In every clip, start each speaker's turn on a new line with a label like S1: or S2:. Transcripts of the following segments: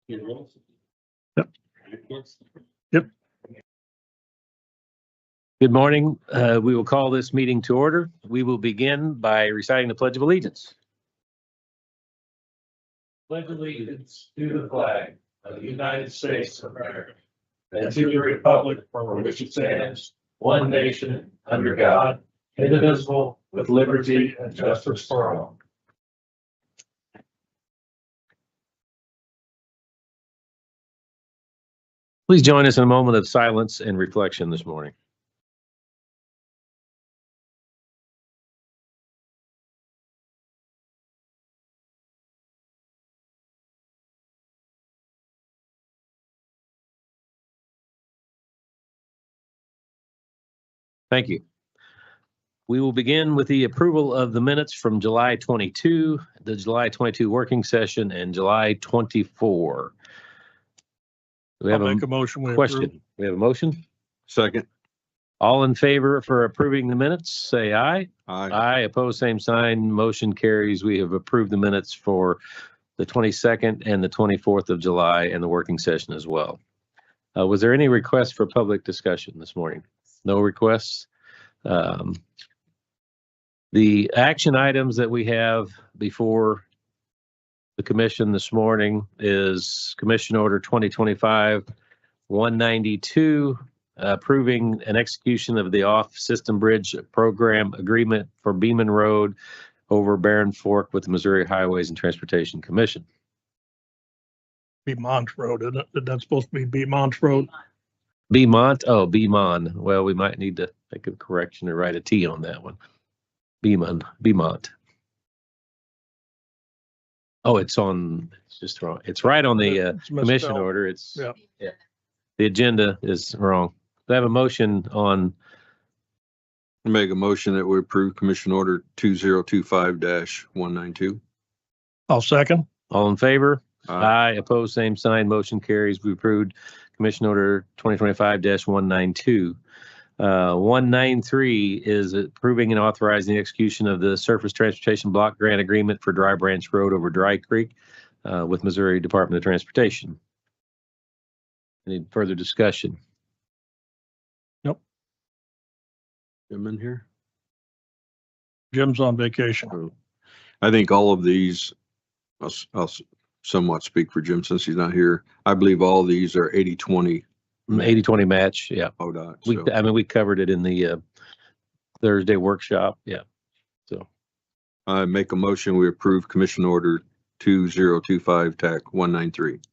S1: Yep. Yep. Good morning. We will call this meeting to order. We will begin by reciting the Pledge of Allegiance. Pledge allegiance to the flag of the United States of America and to the republic for which it stands, one nation, under God, indivisible, with liberty and justice for all. Please join us in a moment of silence and reflection this morning. Thank you. We will begin with the approval of the minutes from July 22, the July 22 working session, and July 24. Do we have
S2: Make a motion.
S1: question? We have a motion?
S2: Second.
S1: All in favor for approving the minutes, say aye.
S2: Aye.
S1: Aye, opposed, same sign. Motion carries. We have approved the minutes for the 22nd and the 24th of July and the working session as well. Was there any request for public discussion this morning? No requests. The action items that we have before the commission this morning is Commission Order 2025-192, approving an execution of the off-system bridge program agreement for Beeman Road over Barren Fork with the Missouri Highways and Transportation Commission.
S2: Beemont Road, isn't it? That's supposed to be Beemont Road.
S1: Beemont? Oh, Beemont. Well, we might need to make a correction or write a T on that one. Beemont. Oh, it's just wrong. It's right on the commission order. It's yeah. The agenda is wrong. I have a motion on.
S3: Make a motion that we approve Commission Order 2025-192.
S2: I'll second.
S1: All in favor?
S3: Aye.
S1: Aye. Opposed, same sign. Motion carries. We approved Commission Order 2025-192. 193 is approving and authorizing the execution of the Surface Transportation Block Grant Agreement for Dry Branch Road over Dry Creek with Missouri Department of Transportation. Any further discussion?
S2: Nope.
S3: Jim in here?
S2: Jim's on vacation.
S3: I think all of these, I'll somewhat speak for Jim since he's not here. I believe all of these are 80-20.
S1: 80-20 match, yeah.
S3: ODOT.
S1: So. I mean, we covered it in the Thursday workshop, yeah. So
S3: I make a motion we approve Commission Order 2025-193.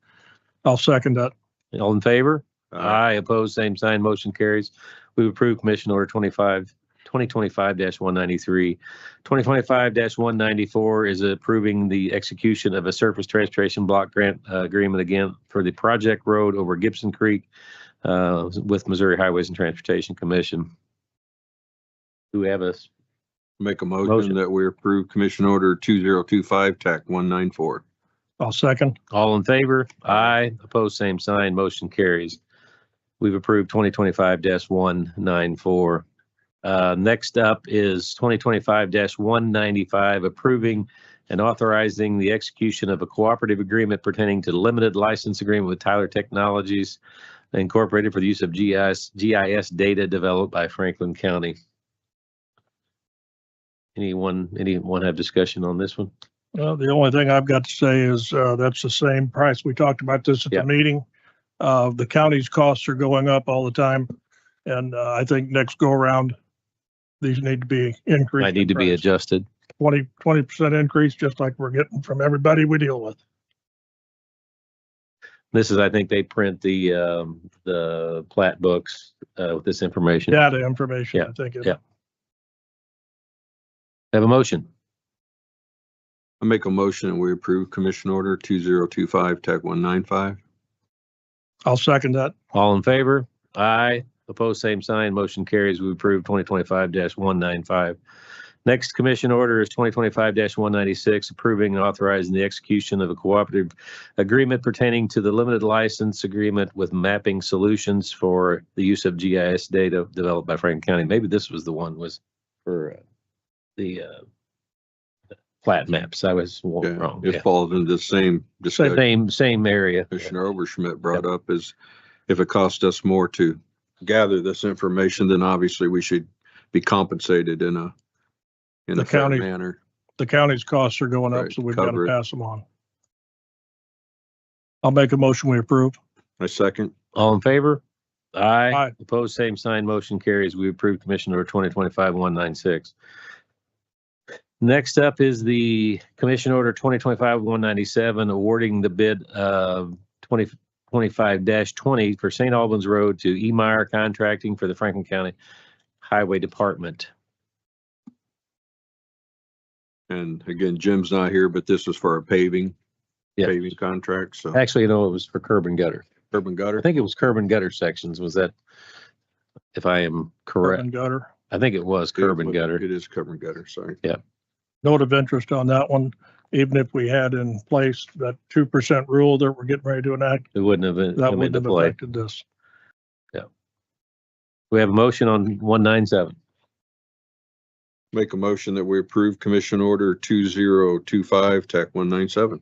S2: I'll second that.
S1: All in favor? Aye. Opposed, same sign. Motion carries. We approve Commission Order 2025-193. 2025-194 is approving the execution of a surface transportation block grant agreement again for the project road over Gibson Creek with Missouri Highways and Transportation Commission. Do we have a
S3: make a motion that we approve Commission Order 2025-194?
S2: I'll second.
S1: All in favor? Aye. Opposed, same sign. Motion carries. We've approved 2025-194. Next up is 2025-195, approving and authorizing the execution of a cooperative agreement pertaining to the limited license agreement with Tyler Technologies Incorporated for the use of GIS data developed by Franklin County. Anyone have discussion on this one?
S2: Well, the only thing I've got to say is that's the same price. We talked about this at the meeting. The county's costs are going up all the time. And I think next go around, these need to be increased.
S1: Might need to be adjusted.
S2: 20% increase, just like we're getting from everybody we deal with.
S1: This is, I think they print the plat books with this information.
S2: Data information,
S1: yeah.
S2: I think.
S1: Yeah. Have a motion.
S3: I make a motion and we approve Commission Order 2025-195.
S2: I'll second that.
S1: All in favor? Aye. Opposed, same sign. Motion carries. We approve 2025-195. Next commission order is 2025-196, approving and authorizing the execution of a cooperative agreement pertaining to the limited license agreement with Mapping Solutions for the use of GIS data developed by Franklin County. Maybe this was the one was for the plat maps. I was
S3: Yeah,
S1: wrong.
S3: it
S1: Yeah.
S3: falls into the same discussion
S1: Same area.
S3: Commissioner Overschmidt brought up is if it costs us more to gather this information, then obviously we should be compensated in a
S2: The
S3: fair
S2: county-
S3: manner.
S2: The county's costs are going up,
S3: Right,
S2: so we've got
S3: cover
S2: to
S3: it.
S2: pass them on. I'll make a motion, we approve.
S3: I second.
S1: All in favor? Aye.
S2: Aye.
S1: Opposed, same sign. Motion carries. We approve Commission Order 2025-196. Next up is the Commission Order 2025-197, awarding the bid of 2025-20 for St. Albans Road to E. Meyer Contracting for the Franklin County Highway Department.
S3: And again, Jim's not here, but this was for a paving
S1: Yeah.
S3: contract. So
S1: Actually, no, it was for curb and gutter.
S3: curb and
S1: I
S3: gutter.
S1: think it was curb and gutter sections. Was that, if I am correct?
S2: And gutter.
S1: I think it was curb and gutter.
S3: It is curb and gutter. Sorry.
S2: Note of interest on that one, even if we had in place that 2% rule that we're getting ready to enact,
S1: It wouldn't have
S2: that
S1: come
S2: wouldn't
S1: into
S2: have
S1: play.
S2: affected this.
S1: We have a motion on 197.
S3: Make a motion that we approve Commission Order 2025 TAC 197.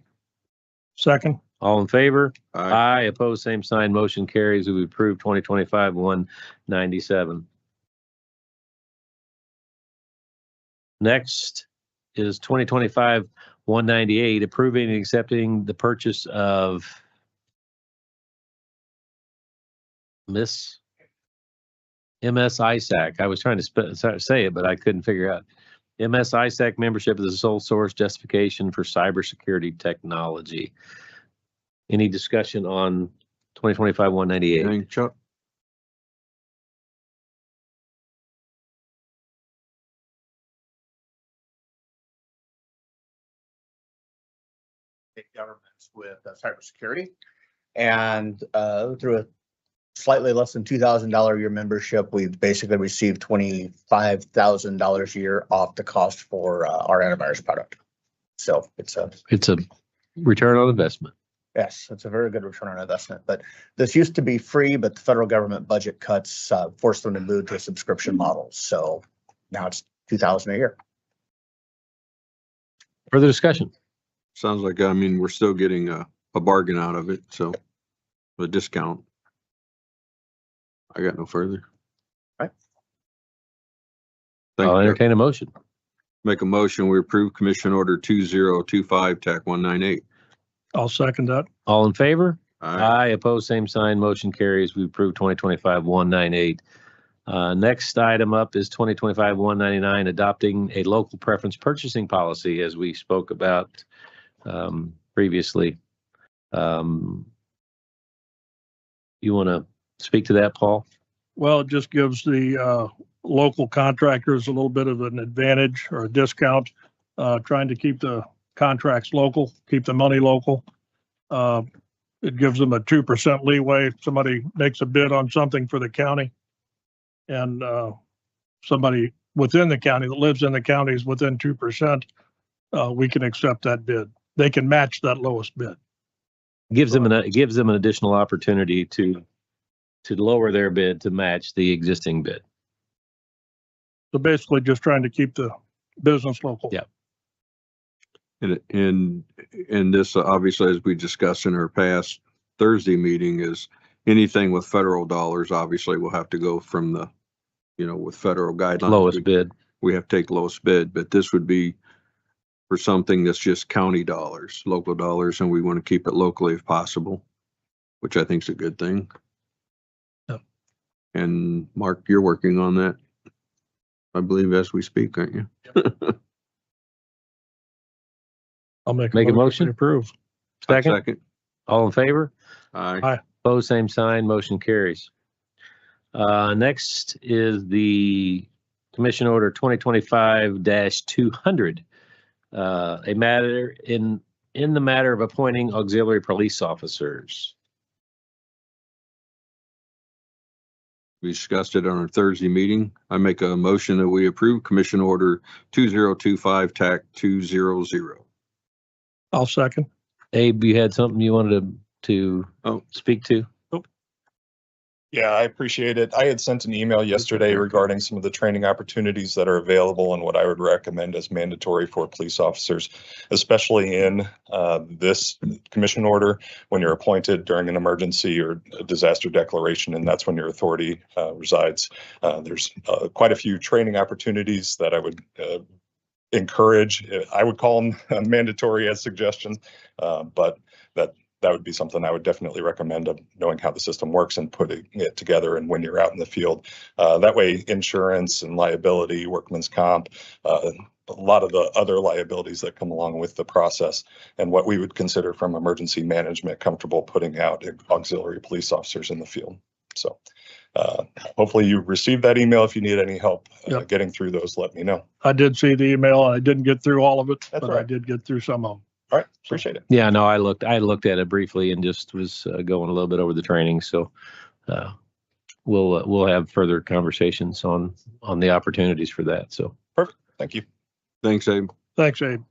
S2: Second,
S1: All in favor?
S3: Aye.
S1: Aye. Opposed, same sign. Motion carries. We approve 2025-197. Next is 2025-198, approving and accepting the purchase of MS ISAC. I was trying to say it, but I couldn't figure out. MS ISAC membership is a sole source justification for cybersecurity technology. Any discussion on 2025-198?
S3: Anything, Chuck?
S4: state governments with cybersecurity. And through a slightly less than $2,000 a year membership, we basically received $25,000 a year off the cost for our antivirus product. So it's a
S1: Return on investment.
S4: yes, it's a very good return on investment. But this used to be free, but the federal government budget cuts forced them to move to a subscription model. So now it's $2,000 a year.
S1: Further discussion?
S3: Sounds like, I mean, we're still getting a bargain out of it, so a discount. I got no further.
S4: Right.
S3: Thank
S1: I'll
S3: you.
S1: entertain a motion.
S3: Make a motion, we approve Commission Order 2025 TAC 198.
S2: I'll second that.
S1: All in favor?
S3: Aye.
S1: Aye. Opposed, same sign. Motion carries. We approve 2025-198. Next item up is 2025-199, adopting a local preference purchasing policy, as we spoke about previously. You want to speak to that, Paul?
S2: Well, it just gives the local contractors a little bit of an advantage or a discount, trying to keep the contracts local, keep the money local. It gives them a 2% leeway if somebody makes a bid on something for the county. And somebody within the county that lives in the county is within 2%, we can accept that bid. They can match that lowest bid.
S1: Gives them an additional opportunity to lower their bid to match the existing bid.
S2: So basically just trying to keep the business local.
S1: Yeah.
S3: And this, obviously, as we discussed in our past Thursday meeting, is anything with federal dollars, obviously will have to go from the, with federal guidelines.
S1: Lowest bid.
S3: We have to take lowest bid, but this would be for something that's just county dollars, local dollars, and we want to keep it locally if possible, which I think is a good thing.
S2: Yep.
S3: And Mark, you're working on that, I believe, as we speak, aren't you?
S2: I'll make
S1: Make a motion?
S2: to approve.
S1: Second? All in favor?
S3: Aye.
S2: Aye.
S1: Opposed, same sign. Motion carries. Next is the Commission Order 2025-200. A matter in the matter of appointing auxiliary police officers.
S3: We discussed it on our Thursday meeting. I make a motion that we approve Commission Order 2025 TAC 200.
S2: I'll second.
S1: Abe, you had something you wanted to
S3: Oh.
S1: speak to?
S5: Yeah, I appreciate it. I had sent an email yesterday regarding some of the training opportunities that are available and what I would recommend as mandatory for police officers, especially in this commission order when you're appointed during an emergency or a disaster declaration, and that's when your authority resides. There's quite a few training opportunities that I would encourage. I would call them mandatory as suggestions, but that would be something I would definitely recommend, of knowing how the system works and putting it together and when you're out in the field. That way, insurance and liability, workman's comp, a lot of the other liabilities that come along with the process, and what we would consider from emergency management comfortable putting out auxiliary police officers in the field. So hopefully you received that email. If you need any help
S2: Yep.
S5: getting through those, let me know.
S2: I did see the email. I didn't get through all of it,
S5: That's
S2: but
S5: all
S2: I
S5: right.
S2: did get through some of them.
S5: All right, appreciate it.
S1: Yeah, no, I looked at it briefly and just was going a little bit over the training. So we'll have further conversations on the opportunities for that. So
S5: Perfect. Thank you.
S3: Thanks, Abe.
S2: Thanks, Abe.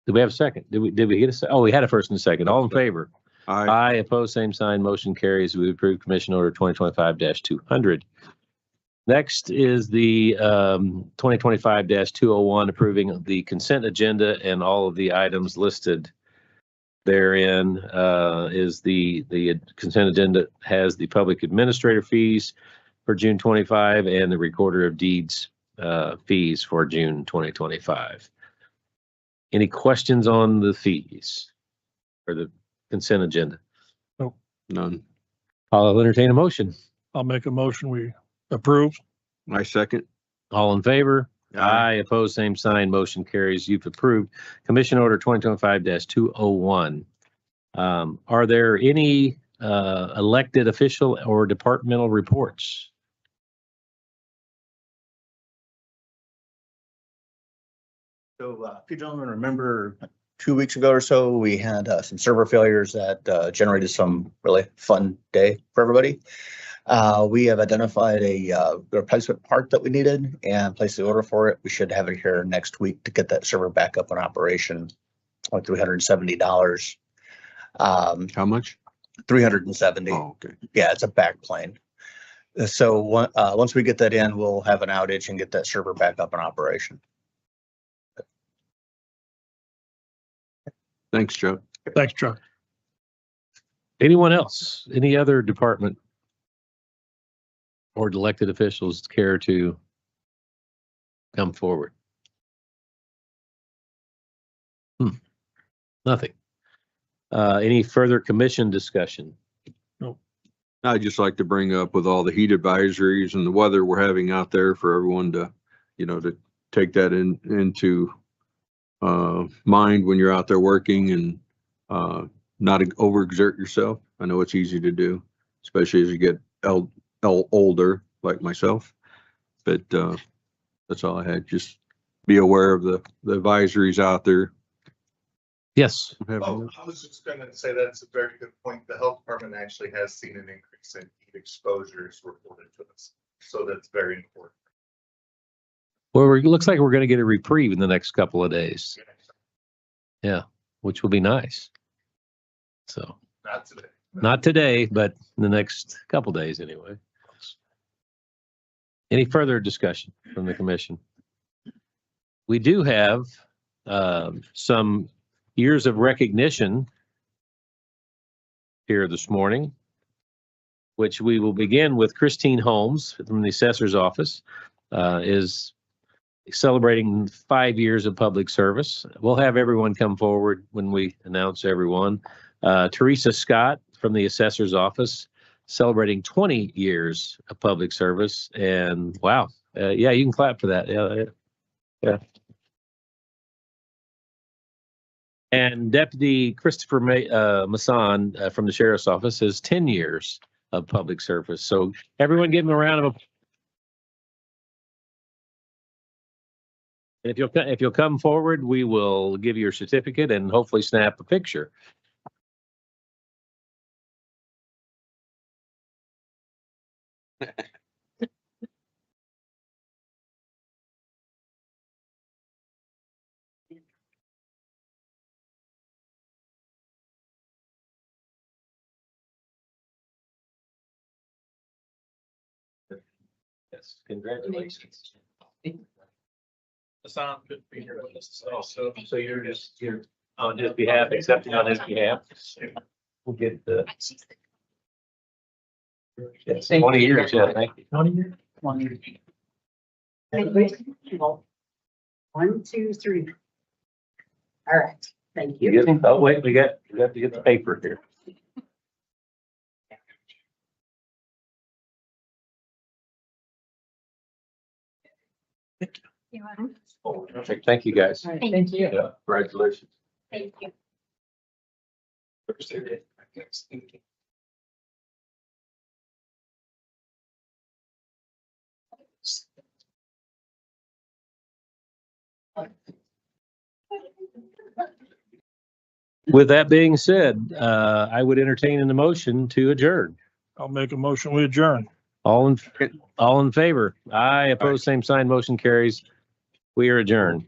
S1: did we have a second? Did we get a second? Oh, we had a first and a second. All in favor?
S3: Aye.
S1: Aye, opposed, same sign. Motion carries. We approve Commission Order 2025-200. Next is the 2025-201, approving the consent agenda, and all of the items listed therein is the consent agenda has the public administrator fees for June 25 and the recorder of deeds fees for June 2025. Any questions on the fees or the consent agenda?
S3: None.
S1: I'll entertain a motion.
S2: I'll make a motion. We approve.
S3: I second.
S1: All in favor?
S3: Aye.
S1: Opposed, same sign. Motion carries. You've approved Commission Order 2025-201. Are there any elected official or departmental reports?
S4: So if you gentlemen remember 2 weeks ago or so, we had some server failures that generated some really fun day for everybody. We have identified a replacement part that we needed and placed the order for it. We should have it here next week to get that server back up in operation. Like $370.
S3: How much?
S4: 370.
S3: Oh, okay.
S4: Yeah, it's a backplane. So once we get that in, we'll have an outage and get that server back up in operation.
S3: Thanks, Chuck.
S2: Thanks, Chuck.
S1: Anyone else? Any other department or elected officials care to come forward? Nothing. Any further commission discussion?
S3: I'd just like to bring up, with all the heat advisories and the weather we're having out there, for everyone to, to take that into mind when you're out there working, and not overexert yourself. I know it's easy to do, especially as you get older, like myself. But that's all I had. Just be aware of the advisories out there.
S1: Yes.
S6: Oh, I was just gonna say that's a very good point. The health department actually has seen an increase in heat exposures reported to us. So that's very important.
S1: Well, it looks like we're going to get a reprieve in the next couple of days. Yeah, which will be nice. So
S6: Not today.
S1: not today, but in the next couple days anyway. Any further discussion from the commission? We do have some years of recognition here this morning, which we will begin with Christine Holmes from the assessor's office, is celebrating 5 years of public service. We'll have everyone come forward when we announce everyone. Teresa Scott from the assessor's office, celebrating 20 years of public service. And wow, yeah, you can clap for that. Yeah. And Deputy Christopher Masson from the Sheriff's Office has 10 years of public service. So everyone give him a round of applause. If you'll come forward, we will give you your certificate and hopefully snap a picture. Yes, congratulations.
S7: Hassan couldn't be here with us also.
S1: So you're on his behalf, accepting on his behalf. We'll get the. Yes, 20 years, yeah, thank you. 20 years?
S8: 1, 2, 3. All right, thank
S1: You
S8: you.
S1: get, oh, wait, we got to get the paper here. Perfect, thank you, guys.
S8: All right, thank you.
S1: Yeah, congratulations.
S8: Thank you.
S1: With that being said, I would entertain an motion to adjourn.
S2: I'll make a motion, we adjourn.
S1: All in favor? Aye, opposed, same sign, motion carries. We are adjourned.